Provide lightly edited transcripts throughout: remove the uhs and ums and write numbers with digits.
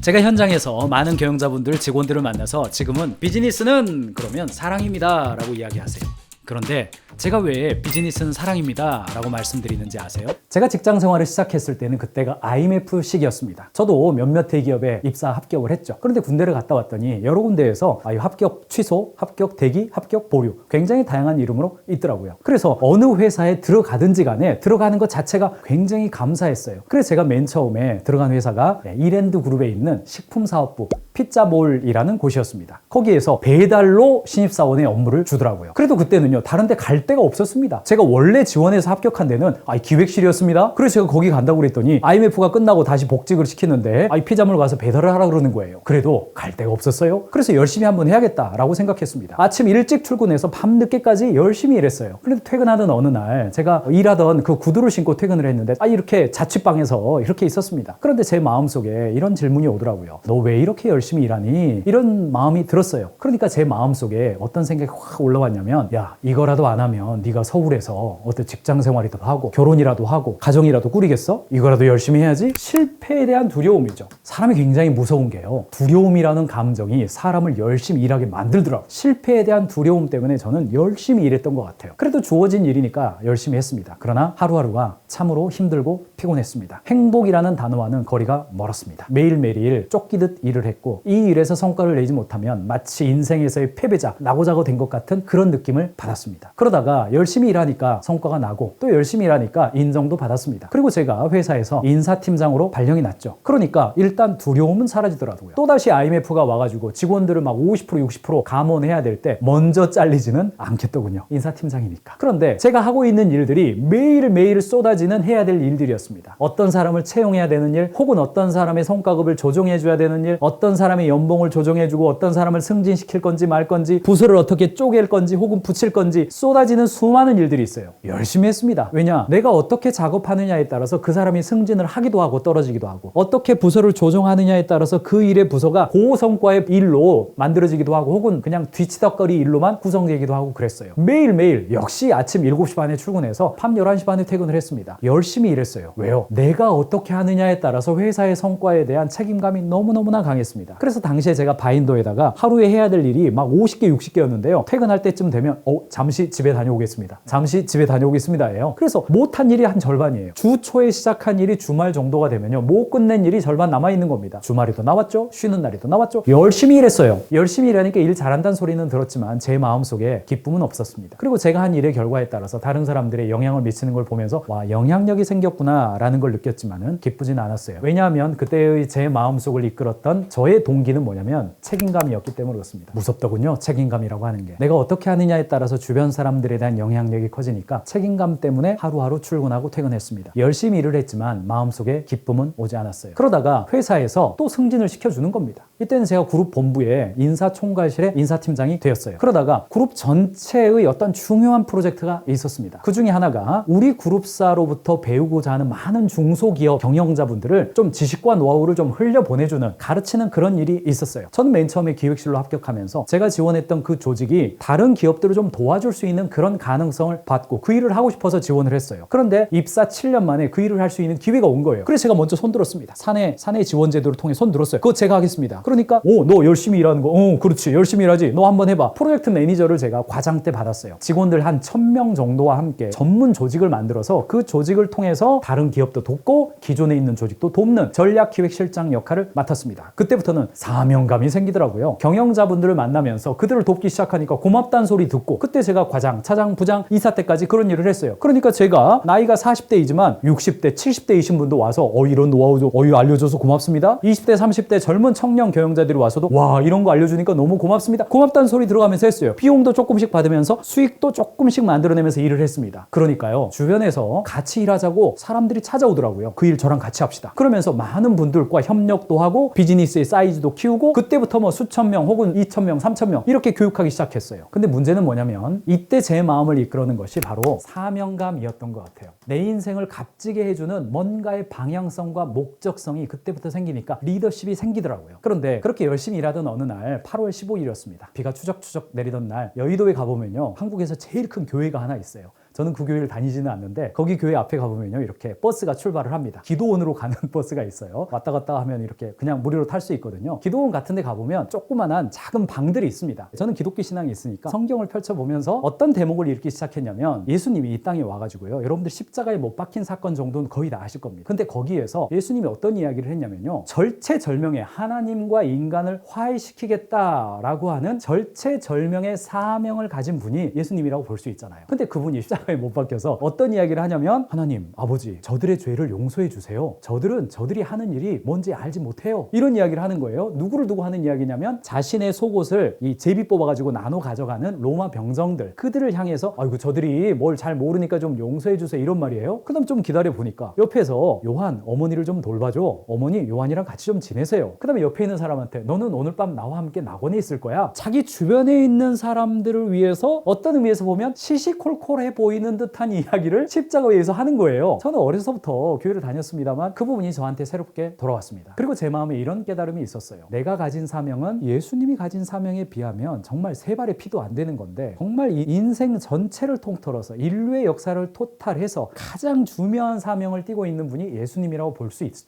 제가 현장에서 많은 경영자분들, 직원들을 만나서 지금은 비즈니스는 그러면 사랑입니다 라고 이야기하세요. 그런데 제가 왜 비즈니스는 사랑입니다 라고 말씀드리는지 아세요? 제가 직장 생활을 시작했을 때는 그때가 IMF 시기였습니다. 저도 몇몇 대기업에 입사 합격을 했죠. 그런데 군대를 갔다 왔더니 여러 군데에서 합격 취소, 합격 대기, 합격 보류 굉장히 다양한 이름으로 있더라고요. 그래서 어느 회사에 들어가든지 간에 들어가는 것 자체가 굉장히 감사했어요. 그래서 제가 맨 처음에 들어간 회사가 이랜드 그룹에 있는 식품사업부 피자몰이라는 곳이었습니다. 거기에서 배달로 신입사원의 업무를 주더라고요. 그래도 그때는요 다른 데 갈 데가 없었습니다. 제가 원래 지원해서 합격한 데는 기획실이었습니다. 그래서 제가 거기 간다고 그랬더니 IMF가 끝나고 다시 복직을 시키는데 피자몰 가서 배달을 하라 그러는 거예요. 그래도 갈 데가 없었어요. 그래서 열심히 한번 해야겠다라고 생각했습니다. 아침 일찍 출근해서 밤 늦게까지 열심히 일했어요. 그런데 퇴근하던 어느 날 제가 일하던 그 구두를 신고 퇴근을 했는데 이렇게 자취방에서 이렇게 있었습니다. 그런데 제 마음속에 이런 질문이 오더라고요. 너 왜 이렇게 열심히 일하니? 이런 마음이 들었어요. 그러니까 제 마음속에 어떤 생각이 확 올라왔냐면 야 이거라도 안 하면 네가 서울에서 어떤 직장 생활이라도 하고 결혼이라도 하고 가정이라도 꾸리겠어? 이거라도 열심히 해야지. 실패에 대한 두려움이죠. 사람이 굉장히 무서운 게요. 두려움이라는 감정이 사람을 열심히 일하게 만들더라고요. 실패에 대한 두려움 때문에 저는 열심히 일했던 것 같아요. 그래도 주어진 일이니까 열심히 했습니다. 그러나 하루하루가 참으로 힘들고 피곤했습니다. 행복이라는 단어와는 거리가 멀었습니다. 매일매일 쫓기듯 일을 했고 이 일에서 성과를 내지 못하면 마치 인생에서의 패배자, 나고자고 된 것 같은 그런 느낌을 받았습니다. 그러다가 열심히 일하니까 성과가 나고 또 열심히 일하니까 인정도 받았습니다. 그리고 제가 회사에서 인사팀장으로 발령이 났죠. 그러니까 일단 두려움은 사라지더라고요. 또다시 IMF가 와가지고 직원들을 막 50% 60% 감원해야 될 때 먼저 잘리지는 않겠더군요. 인사팀장이니까. 그런데 제가 하고 있는 일들이 매일매일 쏟아지는 해야 될 일들이었습니다. 어떤 사람을 채용해야 되는 일, 혹은 어떤 사람의 성과급을 조정해줘야 되는 일, 어떤 사람의 연봉을 조정해주고 어떤 사람을 승진시킬 건지 말 건지, 부서를 어떻게 쪼갤 건지 혹은 붙일 건지 쏟아지는 수많은 일들이 있어요. 열심히 했습니다. 왜냐? 내가 어떻게 작업하느냐에 따라서 그 사람이 승진을 하기도 하고 떨어지기도 하고, 어떻게 부서를 조정하느냐에 따라서 그 일의 부서가 고성과의 일로 만들어지기도 하고 혹은 그냥 뒤치덕거리 일로만 구성되기도 하고 그랬어요. 매일매일 역시 아침 7시 반에 출근해서 밤 11시 반에 퇴근을 했습니다. 열심히 일했어요. 왜요? 내가 어떻게 하느냐에 따라서 회사의 성과에 대한 책임감이 너무너무나 강했습니다. 그래서 당시에 제가 바인더에다가 하루에 해야 될 일이 막 50개 60개였는데요 퇴근할 때쯤 되면 잠시 집에 다녀오겠습니다. 잠시 집에 다녀오겠습니다 예요. 그래서 못한 일이 한 절반이에요. 주 초에 시작한 일이 주말 정도가 되면요 못 끝낸 일이 절반 남아있는 겁니다. 주말에도 나왔죠. 쉬는 날에도 나왔죠. 열심히 일했어요. 열심히 일하니까 일 잘한다는 소리는 들었지만 제 마음속에 기쁨은 없었습니다. 그리고 제가 한 일의 결과에 따라서 다른 사람들의 영향을 미치는 걸 보면서 와 영향력이 생겼구나 라는 걸 느꼈지만은 기쁘진 않았어요. 왜냐하면 그때의 제 마음속을 이끌었던 저의 동기는 뭐냐면 책임감이었기 때문에 그렇습니다. 무섭더군요. 책임감이라고 하는 게. 내가 어떻게 하느냐에 따라서 주변 사람들에 대한 영향력이 커지니까 책임감 때문에 하루하루 출근하고 퇴근했습니다. 열심히 일을 했지만 마음속에 기쁨은 오지 않았어요. 그러다가 회사에서 또 승진을 시켜주는 겁니다. 이때는 제가 그룹 본부의 인사총괄실의 인사팀장이 되었어요. 그러다가 그룹 전체의 어떤 중요한 프로젝트가 있었습니다. 그 중에 하나가 우리 그룹사로부터 배우고자 하는 많은 중소기업 경영자분들을 좀 지식과 노하우를 좀 흘려보내주는, 가르치는 그런 일이 있었어요. 저는 맨 처음에 기획실로 합격하면서 제가 지원했던 그 조직이 다른 기업들을 좀 도와줄 수 있는 그런 가능성을 받고 그 일을 하고 싶어서 지원을 했어요. 그런데 입사 7년 만에 그 일을 할 수 있는 기회가 온 거예요. 그래서 제가 먼저 손들었습니다. 사내 지원 제도를 통해 손들었어요. 그거 제가 하겠습니다. 그러니까 너 열심히 일하는 거 그렇지 열심히 일하지 너 한번 해봐. 프로젝트 매니저를 제가 과장 때 받았어요. 직원들 한 1000명 정도와 함께 전문 조직을 만들어서 그 조직을 통해서 다른 기업도 돕고 기존에 있는 조직도 돕는 전략기획실장 역할을 맡았습니다. 그때부터는 사명감이 생기더라고요. 경영자분들을 만나면서 그들을 돕기 시작하니까 고맙다는 소리 듣고 그때 제가 과장, 차장, 부장, 이사 때까지 그런 일을 했어요. 그러니까 제가 나이가 40대이지만 60대, 70대이신 분도 와서 이런 노하우 좀 알려줘서 고맙습니다. 20대, 30대 젊은 청년 경영자들이 와서도 와 이런 거 알려주니까 너무 고맙습니다. 고맙다는 소리 들어가면서 했어요. 비용도 조금씩 받으면서 수익도 조금씩 만들어내면서 일을 했습니다. 그러니까요 주변에서 같이 일하자고 사람들이 찾아오더라고요. 그 일 저랑 같이 합시다. 그러면서 많은 분들과 협력도 하고 비즈니스의 사이즈도 키우고 그때부터 뭐 수천 명 혹은 2,000명, 3,000명 이렇게 교육하기 시작했어요. 근데 문제는 뭐냐면 이때 제 마음을 이끌어낸 것이 바로 사명감이었던 것 같아요. 내 인생을 값지게 해주는 뭔가의 방향성과 목적성이 그때부터 생기니까 리더십이 생기더라고요. 그런데 그렇게 열심히 일하던 어느 날 8월 15일이었습니다. 비가 추적추적 내리던 날 여의도에 가보면요 한국에서 제일 큰 교회가 하나 있어요. 저는 그 교회를 다니지는 않는데 거기 교회 앞에 가보면요, 이렇게 버스가 출발을 합니다. 기도원으로 가는 버스가 있어요. 왔다 갔다 하면 이렇게 그냥 무료로 탈 수 있거든요. 기도원 같은 데 가보면 조그만한 작은 방들이 있습니다. 저는 기독교 신앙이 있으니까 성경을 펼쳐보면서 어떤 대목을 읽기 시작했냐면, 예수님이 이 땅에 와가지고요, 여러분들 십자가에 못 박힌 사건 정도는 거의 다 아실 겁니다. 근데 거기에서 예수님이 어떤 이야기를 했냐면요, 절체절명의 하나님과 인간을 화해시키겠다라고 하는 절체절명의 사명을 가진 분이 예수님이라고 볼 수 있잖아요. 근데 그분이 십자가에 못 박혀서 어떤 이야기를 하냐면, 하나님 아버지, 저들의 죄를 용서해 주세요. 저들은 저들이 하는 일이 뭔지 알지 못해요. 이런 이야기를 하는 거예요. 누구를 두고 하는 이야기냐면, 자신의 속옷을 이 제비 뽑아가지고 나눠 가져가는 로마 병정들, 그들을 향해서 아이고 저들이 뭘 잘 모르니까 좀 용서해 주세요, 이런 말이에요. 그 다음 좀 기다려 보니까 옆에서 요한, 어머니를 좀 돌봐줘. 어머니 요한이랑 같이 좀 지내세요. 그 다음에 옆에 있는 사람한테 너는 오늘 밤 나와 함께 낙원에 있을 거야. 자기 주변에 있는 사람들을 위해서 어떤 의미에서 보면 시시콜콜해 보이는 듯한 이야기를 십자가 위에서 하는 거예요. 저는 어려서부터 교회를 다녔습니다만 그 부분이 저한테 새롭게 돌아왔습니다. 그리고 제 마음에 이런 깨달음이 있었어요. 내가 가진 사명은 예수님이 가진 사명에 비하면 정말 세 발의 피도 안 되는 건데, 정말 이 인생 전체를 통틀어서 인류의 역사를 토탈해서 가장 중요한 사명을 띠고 있는 분이 예수님이라고 볼 수 있을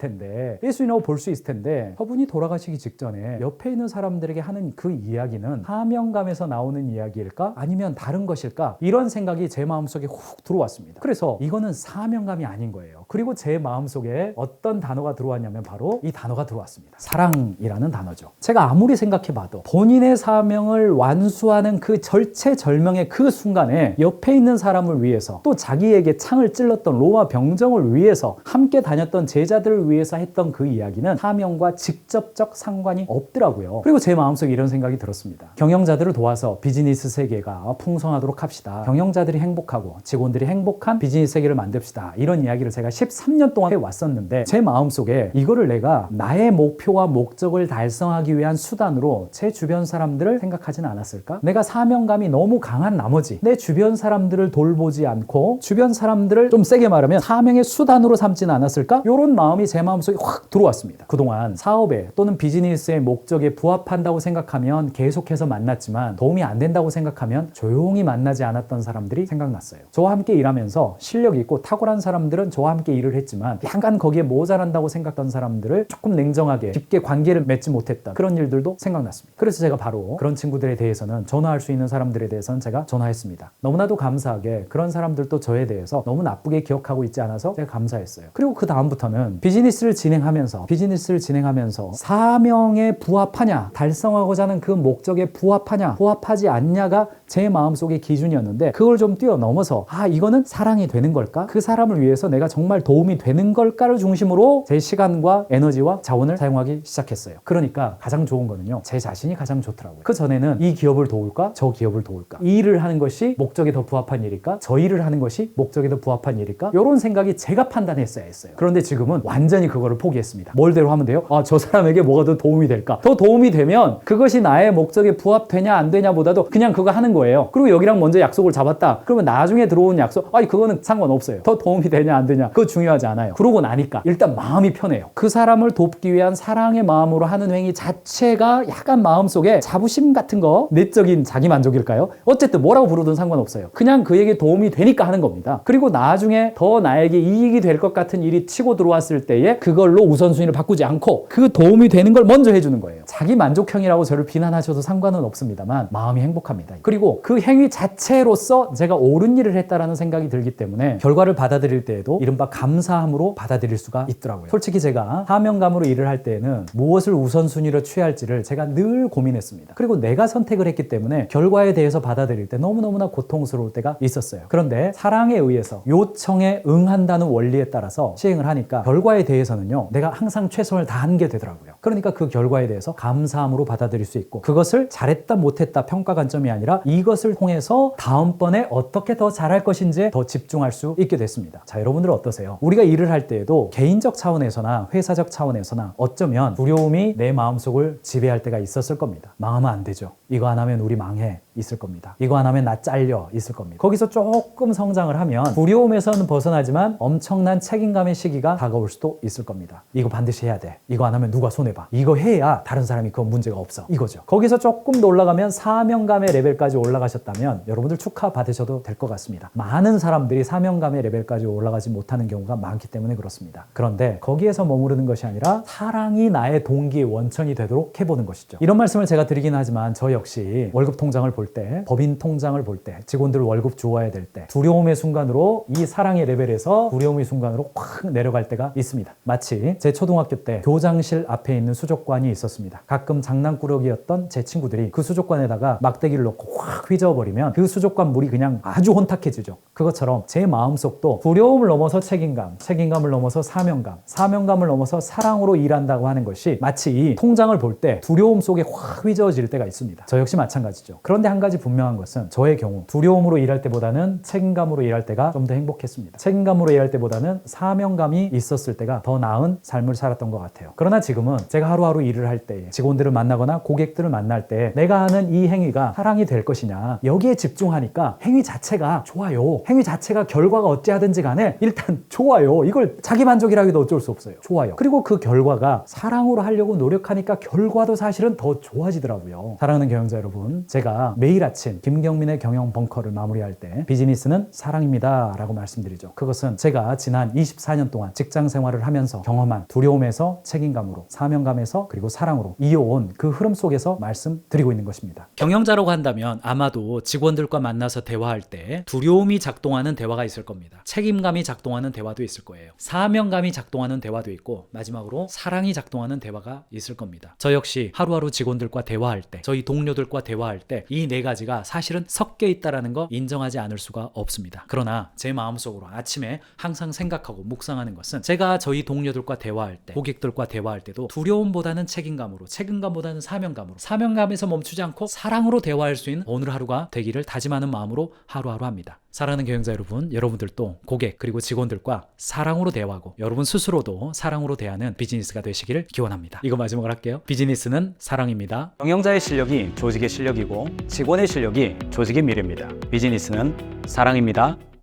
텐데, 저분이 돌아가시기 직전에 옆에 있는 사람들에게 하는 그 이야기는 사명감에서 나오는 이야기일까? 아니면 다른 것일까? 이런 생각이 제 마음속에 훅 들어왔습니다. 그래서 이거는 사명감이 아닌 거예요. 그리고 제 마음속에 어떤 단어가 들어왔냐면 바로 이 단어가 들어왔습니다. 사랑이라는 단어죠. 제가 아무리 생각해봐도 본인의 사명을 완수하는 그 절체절명의 그 순간에 옆에 있는 사람을 위해서, 또 자기에게 창을 찔렀던 로마 병정을 위해서, 함께 다녔던 제자들을 위해서 했던 그 이야기는 사명과 직접적 상관이 없더라고요. 그리고 제 마음속에 이런 생각이 들었습니다. 경영자들을 도와서 비즈니스 세계가 풍성하도록 합시다. 경영자들이 행복하고 직원들이 행복한 비즈니스 세계를 만듭시다. 이런 이야기를 제가 13년 동안 해왔었는데, 제 마음속에 이거를 내가 나의 목표와 목적을 달성하기 위한 수단으로 제 주변 사람들을 생각하지는 않았을까? 내가 사명감이 너무 강한 나머지 내 주변 사람들을 돌보지 않고 주변 사람들을 좀 세게 말하면 사명의 수단으로 삼지는 않았을까? 이런 마음이 제 마음속에 확 들어왔습니다. 그동안 사업에 또는 비즈니스의 목적에 부합한다고 생각하면 계속해서 만났지만, 도움이 안 된다고 생각하면 조용히 만나지 않았던 사람들이 생각났어요. 저와 함께 일하면서 실력 있고 탁월한 사람들은 저와 함께 일을 했지만, 약간 거기에 모자란다고 생각했던 사람들을 조금 냉정하게 깊게 관계를 맺지 못했던 그런 일들도 생각났습니다. 그래서 제가 바로 그런 친구들에 대해서는, 전화할 수 있는 사람들에 대해서는 제가 전화했습니다. 너무나도 감사하게 그런 사람들도 저에 대해서 너무 나쁘게 기억하고 있지 않아서 제가 감사했어요. 그리고 그 다음부터는 비즈니스를 진행하면서 사명에 부합하냐, 달성하고자 하는 그 목적에 부합하냐, 부합하지 않냐가 제 마음속의 기준이었는데, 그걸 좀 뛰어넘어서 이거는 사랑이 되는 걸까? 그 사람을 위해서 내가 정말 도움이 되는 걸까를 중심으로 제 시간과 에너지와 자원을 사용하기 시작했어요. 그러니까 가장 좋은 거는요, 제 자신이 가장 좋더라고요. 그 전에는 이 기업을 도울까? 저 기업을 도울까? 이 일을 하는 것이 목적에 더 부합한 일일까? 저 일을 하는 것이 목적에 더 부합한 일일까? 이런 생각이 제가 판단했어야 했어요. 그런데 지금은 완전히 그거를 포기했습니다. 뭘대로 하면 돼요? 저 사람에게 뭐가 더 도움이 될까? 더 도움이 되면 그것이 나의 목적에 부합되냐 안 되냐보다도 그냥 그거 하는 거예요. 그리고 여기랑 먼저 약속을 잡았다. 그러면 나중에 들어온 약속, 그거는 상관없어요. 더 도움이 되냐 안 되냐, 그거 중요하지 않아요. 그러고 나니까 일단 마음이 편해요. 그 사람을 돕기 위한 사랑의 마음으로 하는 행위 자체가 약간 마음속에 자부심 같은 거, 내적인 자기만족일까요? 어쨌든 뭐라고 부르든 상관없어요. 그냥 그에게 도움이 되니까 하는 겁니다. 그리고 나중에 더 나에게 이익이 될 것 같은 일이 치고 들어왔을 때에 그걸로 우선순위를 바꾸지 않고 그 도움이 되는 걸 먼저 해주는 거예요. 자기만족형이라고 저를 비난하셔도 상관은 없습니다만 마음이 행복합니다. 그리고 그 행위 자체로서 제가 옳은 일을 했다라는 생각이 들기 때문에 결과를 받아들일 때에도 이른바 감사함으로 받아들일 수가 있더라고요. 솔직히 제가 사명감으로 일을 할 때에는 무엇을 우선순위로 취할지를 제가 늘 고민했습니다. 그리고 내가 선택을 했기 때문에 결과에 대해서 받아들일 때 너무너무나 고통스러울 때가 있었어요. 그런데 사랑에 의해서 요청에 응한다는 원리에 따라서 시행을 하니까 결과에 대해서는요, 내가 항상 최선을 다한 게 되더라고요. 그러니까 그 결과에 대해서 감사함으로 받아들일 수 있고, 그것을 잘했다 못했다 평가 관점이 아니라 이것을 통해서 다음번에 어떻게 더 잘할 것인지에 더 집중할 수 있게 됐습니다. 자, 여러분들은 어떠세요? 우리가 일을 할 때에도 개인적 차원에서나 회사적 차원에서나 어쩌면 두려움이 내 마음속을 지배할 때가 있었을 겁니다. 망하면 안 되죠. 이거 안 하면 우리 망해. 있을 겁니다. 이거 안 하면 나 잘려 있을 겁니다. 거기서 조금 성장을 하면 두려움에서는 벗어나지만 엄청난 책임감의 시기가 다가올 수도 있을 겁니다. 이거 반드시 해야 돼. 이거 안 하면 누가 손해봐. 이거 해야 다른 사람이 그건 문제가 없어. 이거죠. 거기서 조금 더 올라가면 사명감의 레벨까지 올라가셨다면 여러분들 축하 받으셔도 될 것 같습니다. 많은 사람들이 사명감의 레벨까지 올라가지 못하는 경우가 많기 때문에 그렇습니다. 그런데 거기에서 머무르는 것이 아니라 사랑이 나의 동기의 원천이 되도록 해보는 것이죠. 이런 말씀을 제가 드리긴 하지만 저 역시 월급 통장을 볼 때, 법인 통장을 볼 때, 직원들 월급 주어야 될 때 두려움의 순간으로 이 사랑의 레벨에서 두려움의 순간으로 확 내려갈 때가 있습니다. 마치 제 초등학교 때 교장실 앞에 있는 수족관이 있었습니다. 가끔 장난꾸러기였던 제 친구들이 그 수족관에다가 막대기를 넣고 확 휘저어버리면 그 수족관 물이 그냥 아주 혼탁해지죠. 그것처럼 제 마음속도 두려움을 넘어서 책임감, 책임감을 넘어서 사명감, 사명감을 넘어서 사랑으로 일한다고 하는 것이 마치 이 통장을 볼 때 두려움 속에 확 휘저어질 때가 있습니다. 저 역시 마찬가지죠. 그런데 한 가지 분명한 것은 저의 경우 두려움으로 일할 때보다는 책임감으로 일할 때가 좀 더 행복했습니다. 책임감으로 일할 때보다는 사명감이 있었을 때가 더 나은 삶을 살았던 것 같아요. 그러나 지금은 제가 하루하루 일을 할 때, 직원들을 만나거나 고객들을 만날 때 내가 하는 이 행위가 사랑이 될 것이냐, 여기에 집중하니까 행위 자체가 좋아요. 행위 자체가 결과가 어찌하든지 간에 일단 좋아요. 이걸 자기 만족이라기도 어쩔 수 없어요. 좋아요. 그리고 그 결과가 사랑으로 하려고 노력하니까 결과도 사실은 더 좋아지더라고요. 사랑하는 경영자 여러분, 제가 매일 아침 김경민의 경영 벙커를 마무리할 때 비즈니스는 사랑입니다 라고 말씀드리죠. 그것은 제가 지난 24년 동안 직장 생활을 하면서 경험한 두려움에서 책임감으로, 사명감에서 그리고 사랑으로 이어온 그 흐름 속에서 말씀드리고 있는 것입니다. 경영자라고 한다면 아마도 직원들과 만나서 대화할 때 두려움이 작동하는 대화가 있을 겁니다. 책임감이 작동하는 대화도 있을 거예요. 사명감이 작동하는 대화도 있고 마지막으로 사랑이 작동하는 대화가 있을 겁니다. 저 역시 하루하루 직원들과 대화할 때, 저희 동료들과 대화할 때 이 네 가지가 사실은 섞여 있다는 거 인정하지 않을 수가 없습니다. 그러나 제 마음속으로 아침에 항상 생각하고 묵상하는 것은 제가 저희 동료들과 대화할 때, 고객들과 대화할 때도 두려움보다는 책임감으로, 책임감보다는 사명감으로, 사명감에서 멈추지 않고 사랑으로 대화할 수 있는 오늘 하루가 되기를 다짐하는 마음으로 하루하루 합니다. 사랑하는 경영자 여러분, 여러분들도 고객 그리고 직원들과 사랑으로 대화하고 여러분 스스로도 사랑으로 대하는 비즈니스가 되시기를 기원합니다. 이거 마지막으로 할게요. 비즈니스는 사랑입니다. 경영자의 실력이 조직의 실력이고 직원의 실력이 조직의 미래입니다. 비즈니스는 사랑입니다.